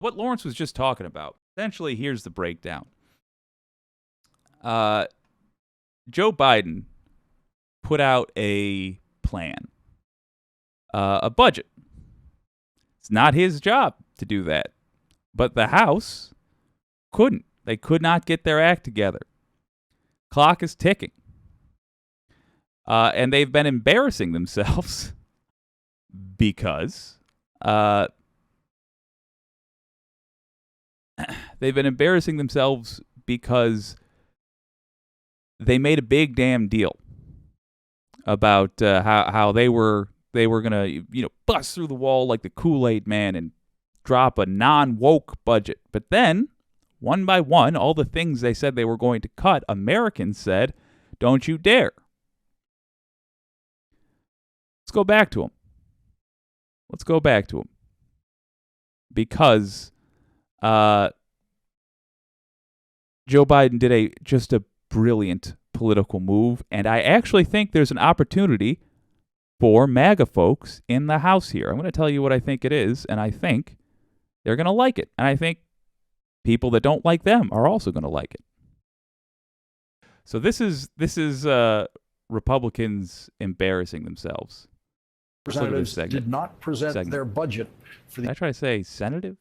What Lawrence was just talking about, essentially, here's the breakdown. Joe Biden put out a plan, a budget. It's not his job to do that, but the House couldn't. They could not get their act together. Clock is ticking. And they've been embarrassing themselves because they made a big damn deal about how they were gonna bust through the wall like the Kool-Aid Man and drop a non-woke budget. But then, one by one, all the things they said they were going to cut, Americans said, "Don't you dare." Let's go back to them. Because Joe Biden did just a brilliant political move, and I actually think there's an opportunity for MAGA folks in the House here. I'm going to tell you what I think it is, and I think they're going to like it. And I think people that don't like them are also going to like it. So this is Republicans embarrassing themselves. Representatives did not present their budget for the Did I try to say senators?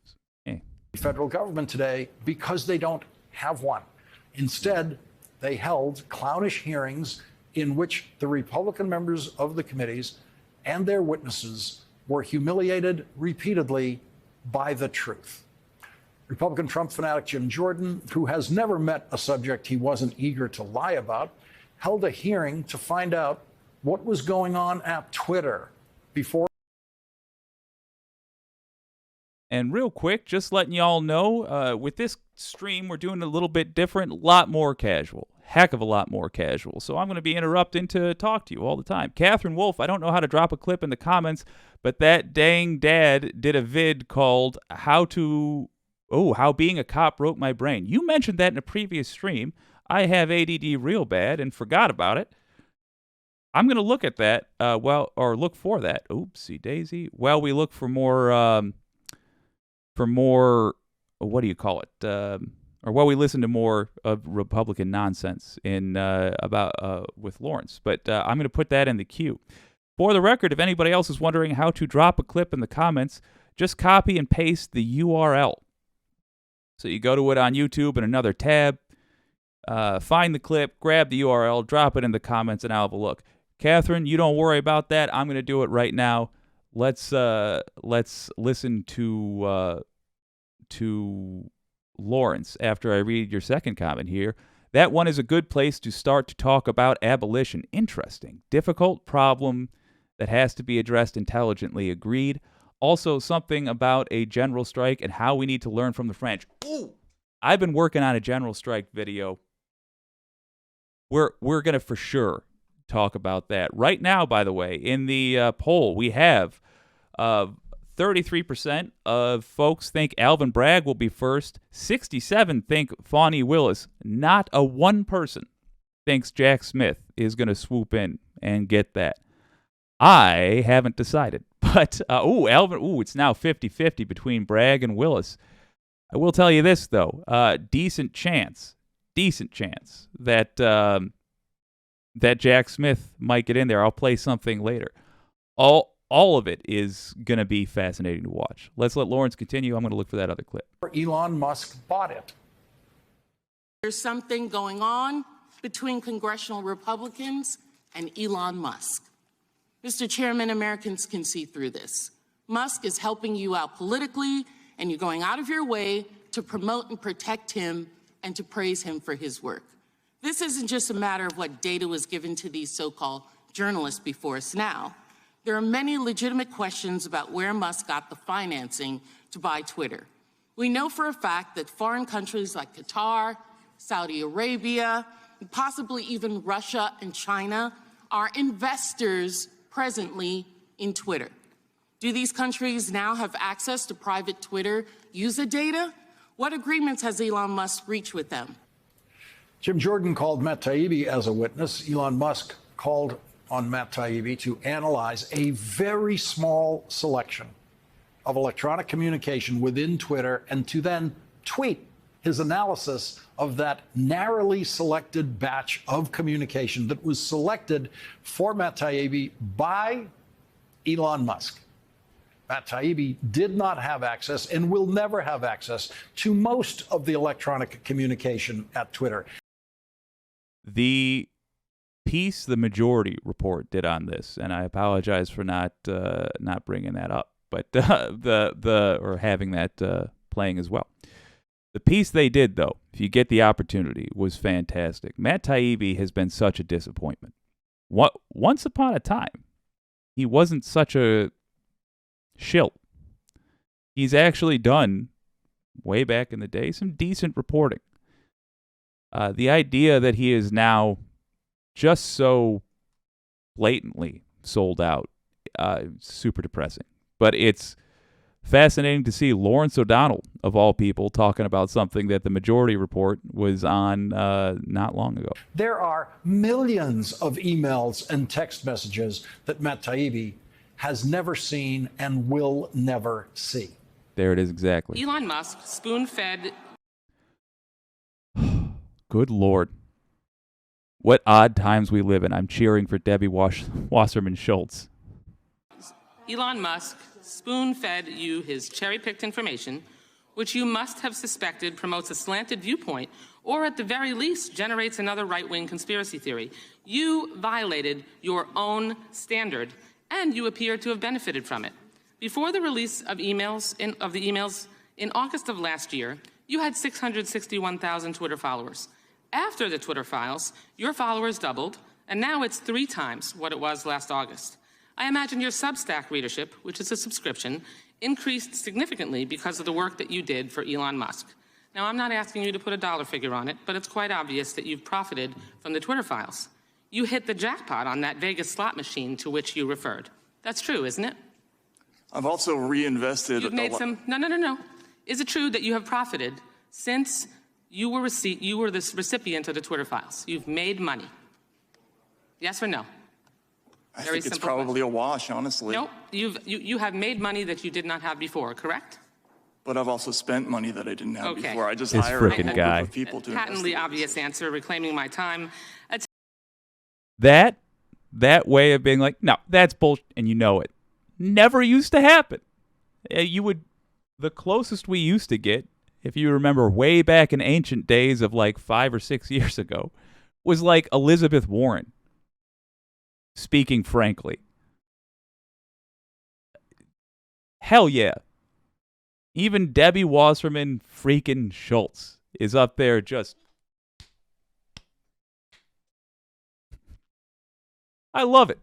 federal government today because they don't have one. Instead, they held clownish hearings in which the Republican members of the committees and their witnesses were humiliated repeatedly by the truth. Republican Trump fanatic Jim Jordan, who has never met a subject he wasn't eager to lie about, held a hearing to find out what was going on at Twitter before. And real quick, just letting y'all know, with this stream, we're doing a little bit different, a lot more casual. Heck of a lot more casual. So I'm going to be interrupting to talk to you all the time. Catherine Wolf, I don't know how to drop a clip in the comments, but that dang dad did a vid called How Being a Cop Broke My Brain. You mentioned that in a previous stream. I have ADD real bad and forgot about it. I'm going to look at that, look for that. Oopsie daisy. Well, we look for more, what do you call it? We listen to more of Republican nonsense with Lawrence. But I'm going to put that in the queue. For the record, if anybody else is wondering how to drop a clip in the comments, just copy and paste the URL. So you go to it on YouTube in another tab, find the clip, grab the URL, drop it in the comments, and I'll have a look. Catherine, you don't worry about that. I'm going to do it right now. Let's listen to Lawrence after I read your second comment here. That one is a good place to start to talk about abolition. Interesting. Difficult problem that has to be addressed intelligently. Agreed. Also, something about a general strike and how we need to learn from the French. Ooh, I've been working on a general strike video. We're going to for sure talk about that. Right now, by the way, in the poll, we have 33% of folks think Alvin Bragg will be first. 67% think Fani Willis. Not a one person thinks Jack Smith is going to swoop in and get that. I haven't decided. But, it's now 50-50 between Bragg and Willis. I will tell you this, though. Decent chance that Jack Smith might get in there. I'll play something later. All of it is going to be fascinating to watch. Let's let Lawrence continue. I'm going to look for that other clip. Elon Musk bought it. There's something going on between congressional Republicans and Elon Musk. Mr. Chairman, Americans can see through this. Musk is helping you out politically, and you're going out of your way to promote and protect him and to praise him for his work. This isn't just a matter of what data was given to these so-called journalists before us now. There are many legitimate questions about where Musk got the financing to buy Twitter. We know for a fact that foreign countries like Qatar, Saudi Arabia, and possibly even Russia and China are investors presently in Twitter. Do these countries now have access to private Twitter user data? What agreements has Elon Musk reached with them? Jim Jordan called Matt Taibbi as a witness. Elon Musk called on Matt Taibbi to analyze a very small selection of electronic communication within Twitter and to then tweet his analysis of that narrowly selected batch of communication that was selected for Matt Taibbi by Elon Musk. Matt Taibbi did not have access and will never have access to most of the electronic communication at Twitter. The piece the Majority Report did on this, and I apologize for not bringing that up, but or having that playing as well. The piece they did, though, if you get the opportunity, was fantastic. Matt Taibbi has been such a disappointment. Once upon a time, he wasn't such a shill. He's actually done, way back in the day, some decent reporting. The idea that he is now just so blatantly sold out, super depressing. But it's fascinating to see Lawrence O'Donnell, of all people, talking about something that the Majority Report was on not long ago. There are millions of emails and text messages that Matt Taibbi has never seen and will never see. There it is exactly. Elon Musk spoon-fed. Good Lord. What odd times we live in. I'm cheering for Debbie Wasserman Schultz. Elon Musk spoon-fed you his cherry-picked information, which you must have suspected promotes a slanted viewpoint or at the very least generates another right-wing conspiracy theory. You violated your own standard, and you appear to have benefited from it. Before the release of the emails in August of last year, you had 661,000 Twitter followers. After the Twitter files, your followers doubled, and now it's 3 times what it was last August. I imagine your Substack readership, which is a subscription, increased significantly because of the work that you did for Elon Musk. Now, I'm not asking you to put a dollar figure on it, but it's quite obvious that you've profited from the Twitter files. You hit the jackpot on that Vegas slot machine to which you referred. That's true, isn't it? I've also reinvested. You've made some. No. Is it true that you have profited since you were the recipient of the Twitter files? You've made money. Yes or no? I think it's probably a wash, honestly. No, you have made money that you did not have before, correct? But I've also spent money that I didn't have Okay. before. I just This hired a frickin' group guy. of people to Patently investigate. obvious answer, reclaiming my time. That way of being like, no, that's bullshit, and you know it, never used to happen. The closest we used to get, if you remember way back in ancient days of like 5 or 6 years ago, was like Elizabeth Warren speaking frankly. Hell yeah. Even Debbie Wasserman freaking Schultz is up there just... I love it.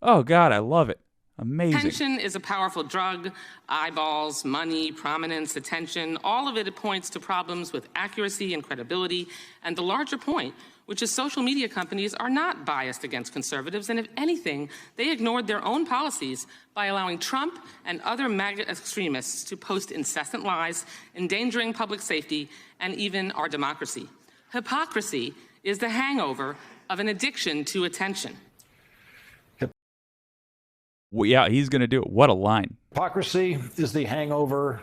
Oh, God, I love it. Amazing. Attention is a powerful drug. Eyeballs, money, prominence, attention, all of it points to problems with accuracy and credibility. And the larger point, which is social media companies are not biased against conservatives, and if anything, they ignored their own policies by allowing Trump and other MAGA extremists to post incessant lies, endangering public safety and even our democracy. Hypocrisy is the hangover of an addiction to attention. Well, yeah, he's going to do it. What a line. Hypocrisy is the hangover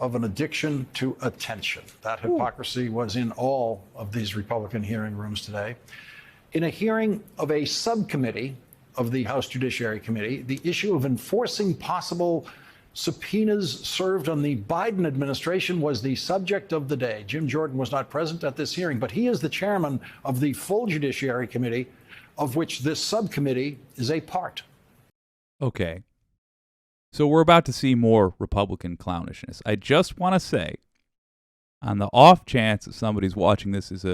of an addiction to attention. That hypocrisy was in all of these Republican hearing rooms today. In a hearing of a subcommittee of the House Judiciary Committee, the issue of enforcing possible subpoenas served on the Biden administration was the subject of the day. Jim Jordan was not present at this hearing, but he is the chairman of the full Judiciary Committee, of which this subcommittee is a part. Okay. So we're about to see more Republican clownishness. I just want to say, on the off chance that somebody's watching this is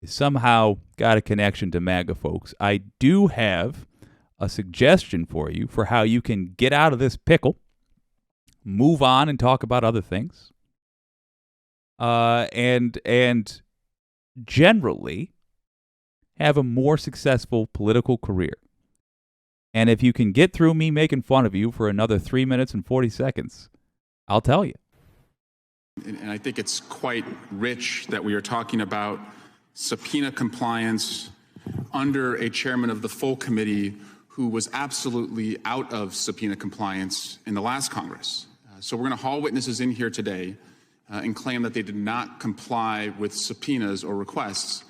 somehow got a connection to MAGA folks, I do have a suggestion for you for how you can get out of this pickle, move on and talk about other things, and generally have a more successful political career. And if you can get through me making fun of you for another 3 minutes and 40 seconds, I'll tell you. And I think it's quite rich that we are talking about subpoena compliance under a chairman of the full committee who who was absolutely out of subpoena compliance in the last Congress. So we're going to haul witnesses in here today and claim that they did not comply with subpoenas or requests.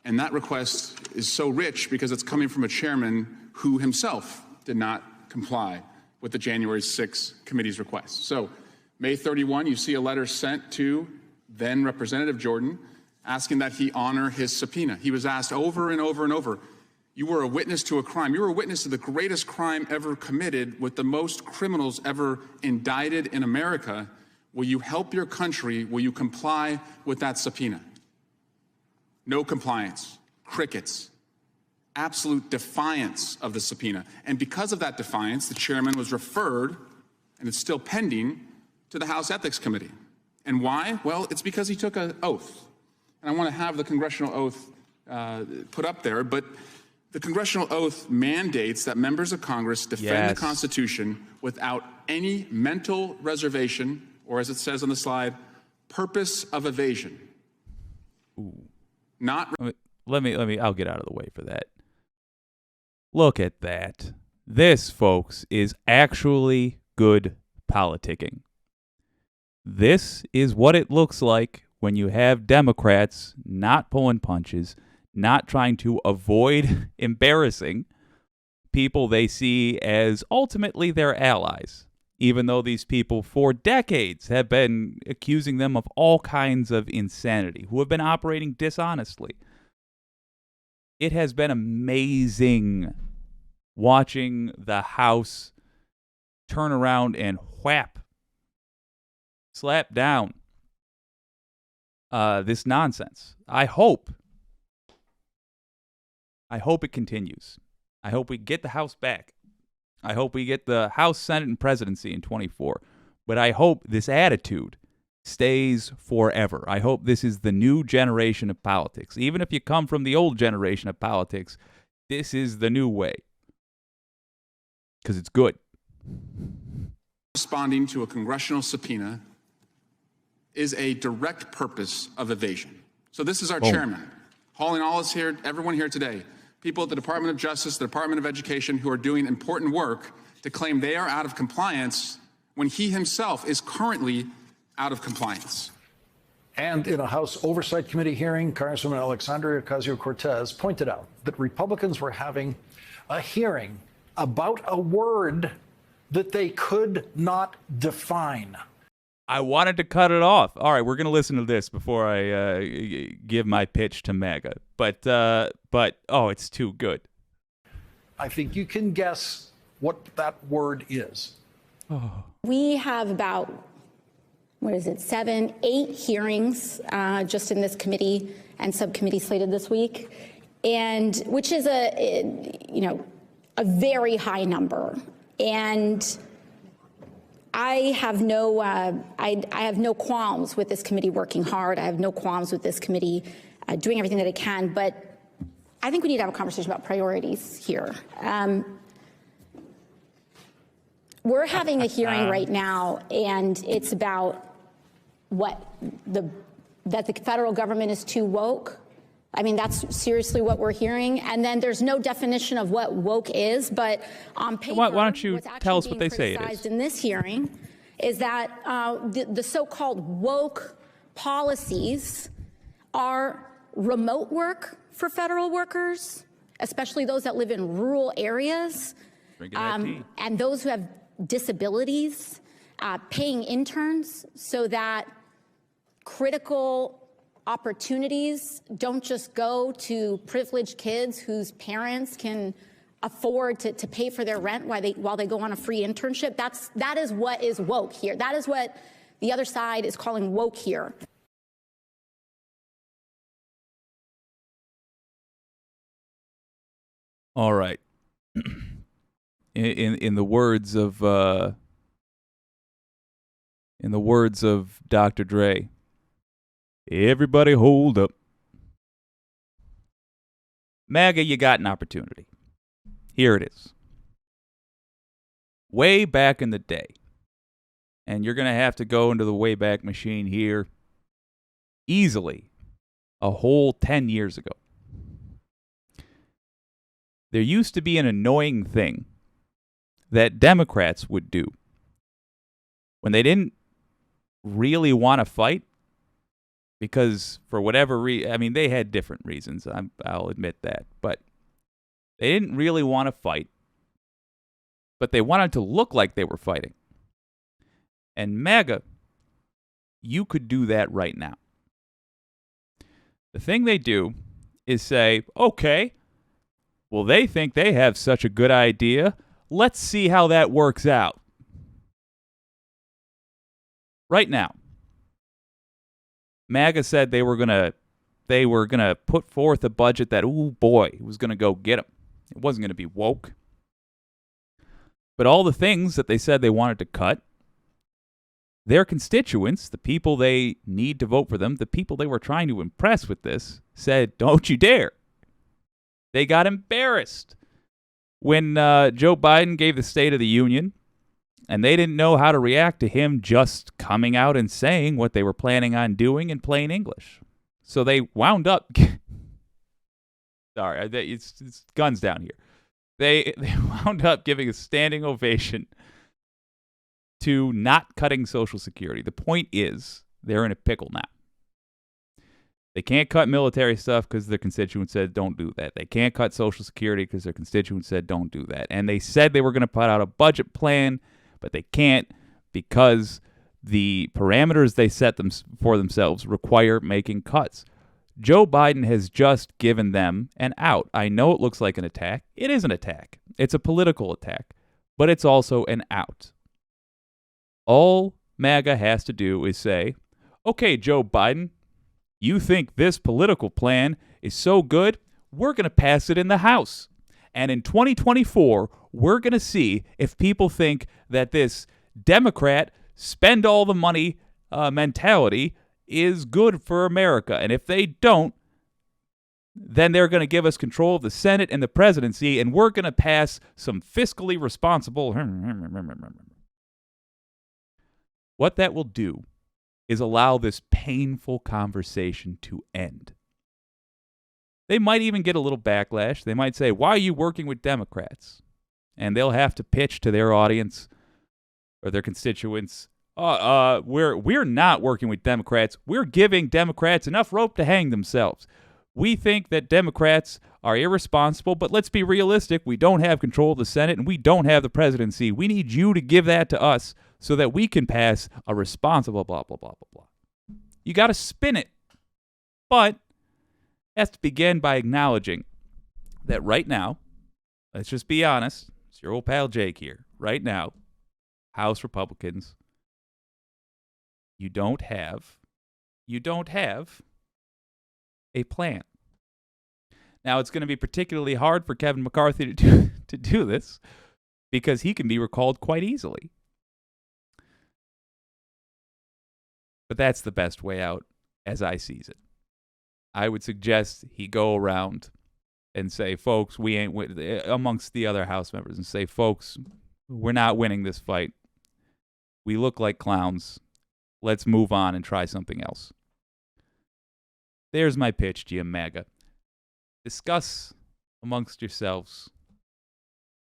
And that request is so rich because it's coming from a chairman who himself did not comply with the January 6 committee's request. So May 31, you see a letter sent to then Representative Jordan asking that he honor his subpoena. He was asked over and over and over, you were a witness to a crime. You were a witness to the greatest crime ever committed with the most criminals ever indicted in America. Will you help your country? Will you comply with that subpoena? No compliance, crickets, absolute defiance of the subpoena. And because of that defiance, the chairman was referred, and it's still pending, to the House Ethics Committee. And why? Well, it's because he took an oath. And I want to have the congressional oath put up there, but the congressional oath mandates that members of Congress defend the Constitution without any mental reservation, or as it says on the slide, purpose of evasion. Ooh. Not. Let me, I'll get out of the way for that. Look at that. This, folks, is actually good politicking. This is what it looks like when you have Democrats not pulling punches, not trying to avoid embarrassing people they see as ultimately their allies, even though these people for decades have been accusing them of all kinds of insanity, who have been operating dishonestly. It has been amazing watching the House turn around and slap down this nonsense. I hope it continues. I hope we get the House back. I hope we get the House, Senate, and presidency in 24. But I hope this attitude stays forever. I hope this is the new generation of politics. Even if you come from the old generation of politics, this is the new way. Because it's good. Responding to a congressional subpoena is a direct purpose of evasion. So this is our chairman, hauling all us here, everyone here today, people at the Department of Justice, the Department of Education, who are doing important work to claim they are out of compliance when he himself is currently out of compliance. And in a House Oversight Committee hearing, Congresswoman Alexandria Ocasio-Cortez pointed out that Republicans were having a hearing about a word that they could not define. I wanted to cut it off. All right, we're going to listen to this before I give my pitch to MAGA. But oh, it's too good. I think you can guess what that word is. Oh. We have about, 7, 8 hearings just in this committee and subcommittee slated this week, and which is a very high number. And I have no qualms with this committee working hard. I have no qualms with this committee doing everything that it can. But I think we need to have a conversation about priorities here. We're having a hearing right now, and it's about that the federal government is too woke. I mean, that's seriously what we're hearing. And then there's no definition of what woke is, but on paper, why don't you tell us what they say it is? In this hearing is that the so-called woke policies are remote work for federal workers, especially those that live in rural areas, and those who have disabilities, paying interns so that critical opportunities don't just go to privileged kids whose parents can afford to pay for their rent while they go on a free internship. That is what is woke here. That is what the other side is calling woke here. All right. In the words of Dr. Dre, everybody hold up. MAGA, you got an opportunity. Here it is. Way back in the day, and you're going to have to go into the Wayback Machine here easily a whole 10 years ago. There used to be an annoying thing that Democrats would do when they didn't really want to fight, because for whatever reason, I mean, they had different reasons, I'll admit that, but they didn't really want to fight, but they wanted to look like they were fighting. And MAGA, you could do that right now. The thing they do is say, okay, well, they think they have such a good idea. Let's see how that works out. Right now, MAGA said they were gonna put forth a budget that, ooh boy, it was gonna go get them. It wasn't gonna be woke. But all the things that they said they wanted to cut, their constituents, the people they need to vote for them, the people they were trying to impress with this, said, don't you dare. They got embarrassed when Joe Biden gave the State of the Union, and they didn't know how to react to him just coming out and saying what they were planning on doing in plain English. So they wound up... Sorry, it's guns down here. They wound up giving a standing ovation to not cutting Social Security. The point is, they're in a pickle now. They can't cut military stuff because their constituents said don't do that. They can't cut Social Security because their constituents said don't do that. And they said they were going to put out a budget plan, but they can't because the parameters they set for themselves require making cuts. Joe Biden has just given them an out. I know it looks like an attack. It is an attack. It's a political attack, but it's also an out. All MAGA has to do is say, okay, Joe Biden, you think this political plan is so good, we're going to pass it in the House. And in 2024, we're going to see if people think that this Democrat spend all the money mentality is good for America. And if they don't, then they're going to give us control of the Senate and the presidency, and we're going to pass some fiscally responsible... What that will do is allow this painful conversation to end. They might even get a little backlash. They might say, why are you working with Democrats? And they'll have to pitch to their audience or their constituents, we're not working with Democrats. We're giving Democrats enough rope to hang themselves. We think that Democrats are irresponsible, but let's be realistic. We don't have control of the Senate, and we don't have the presidency. We need you to give that to us so that we can pass a responsible blah, blah, blah, blah, blah. You got to spin it. But it has to begin by acknowledging that right now, let's just be honest, it's your old pal Jake here. Right now, House Republicans, you don't have a plan. Now, it's going to be particularly hard for Kevin McCarthy to do this because he can be recalled quite easily. But that's the best way out as I sees it. I would suggest he go around and say, folks, we ain't amongst the other House members, and say, folks, we're not winning this fight. We look like clowns. Let's move on and try something else. There's my pitch to you, MAGA. Discuss amongst yourselves.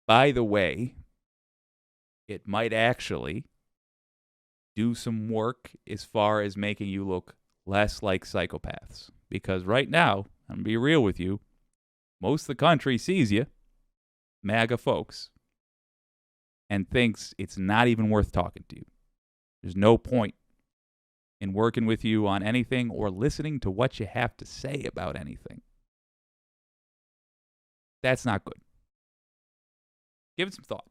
By the way, it might actually do some work as far as making you look less like psychopaths. Because right now, I'm going to be real with you, most of the country sees you, MAGA folks, and thinks it's not even worth talking to you. There's no point in working with you on anything or listening to what you have to say about anything. That's not good. Give it some thought.